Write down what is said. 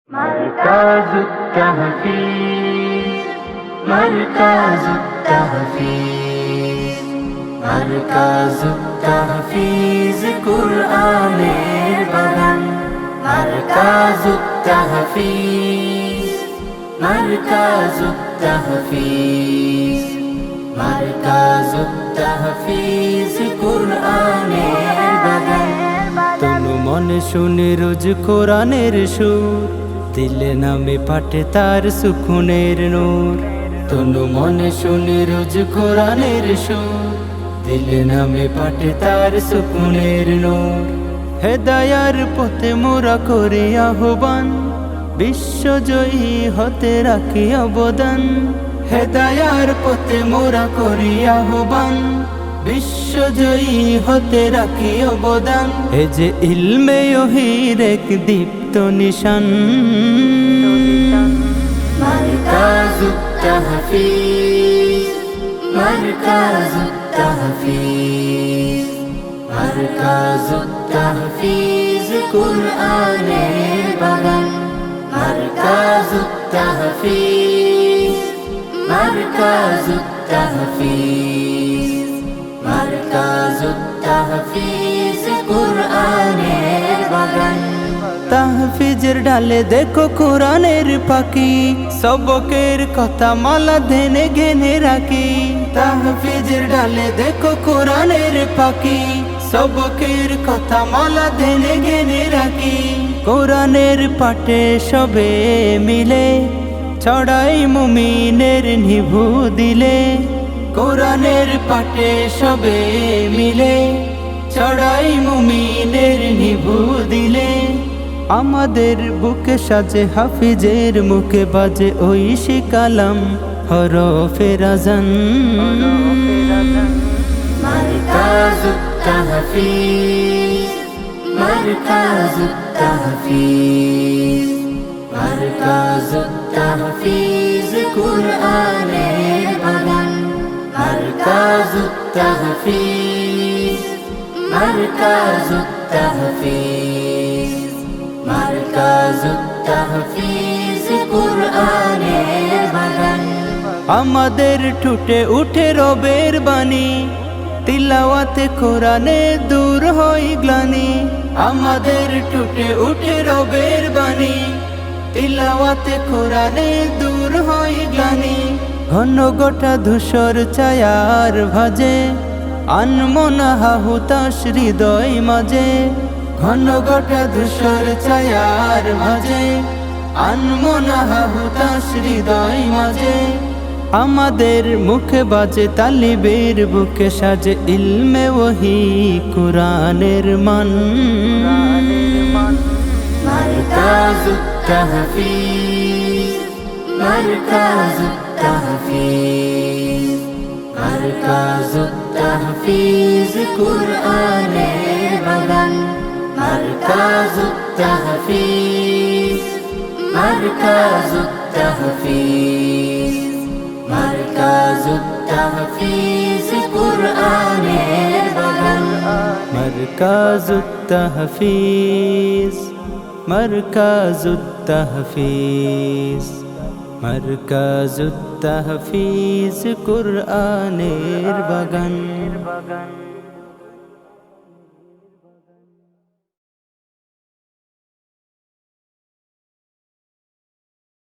مركز التحفيظ مركز التحفيظ مركز التحفيظ قرآن বাগান مركز التحفيظ مركز التحفيظ مركز التحفيظ قرآن বাগান তনু মনে শুনে রোজ কোরআনের সুর দিলে নামে পাঠে তার সুকুনের নূর তনু মনে শুনে রোজ কোরআনের সুর দিলে নামে পাঠে তার সুকুনের নূর হেদায়ার পথে মোরা করি আহ্বান বিশ্বজয়ী হতে রাখি অবদান হেদায়ার পথে মোরা করি আহ্বান বিশ্বজয়ী হতে রাখি অবদান এ যে ইলমে ওহীর এক দীপ্ত নিশান মারকাজুত তাহফীজ মারকাজুত তাহফীজ মারকাজুত তাহফীজ কুরআনের বাগান মারকাজুত তাহফীজ মারকাজুত তাহফীজ মারকাজুত তাহফীজ কুরআনের বাগান তাহফীজের ডালে দেখো কোরআনের পাখি সবকের কথা মালা ধেনে ঘেনে রাখি তাহফীজের ডালে দেখো কোরআনের পাখি সবকের কথা মালা ধেনে ঘেনে রাখি কোরআনের পাঠে সবে মিলে ছড়াই মুমিনের নিভু দিলে কোরআনের পাঠে সবে মিলে ছড়াই মুমিনের নিভু দিলে আমাদের বুকে সাজে হাফিজের মুখে বাজে ঐশী কালাম হরফে আযান মারকাজুত তাহফীজ মারকাজুত তাহফীজ মারকাজুত তাহফীজ কুরআনের বাগান মারকাজুত তাহফীজ মারকাজুত তাহফীজ মারকাজুত তাহফীজ কুরআনের বাগান আমাদের ঠোঁটে উঠে রবের বাণী তিলাওয়াতে কোরআনে দূর হয় গ্লানি আমাদের ঠোঁটে উঠে রবের বাণী তিলাওয়াতে কোরআনে দূর হয় গ্লানি ঘন গোটা ধূসর ছায়ার ভাজে আনমনা হুতাশ হৃদয় মাঝে ঘন গোটা ধূসর ছায়ার ভাজে আনমনা হুতাশ হৃদয় মাঝে আমাদের মুখে বাজে তালিবের বুকে সাজে ইলমে ওহী কুরআনের মান মারকাজুত তাহফীজ মারকাজুত তাহফীজ মারকাজুত তাহফীজ কুরআনের বাগান মারকাজুত তাহফীজ মারকাজুত তাহফীজ মারকাজুত তাহফীজ কুরআনের বাগান মারকাজুত তাহফীজ মারকাজুত তাহফীজ মারকাজুত তাহফীজ কুরআনের বাগান।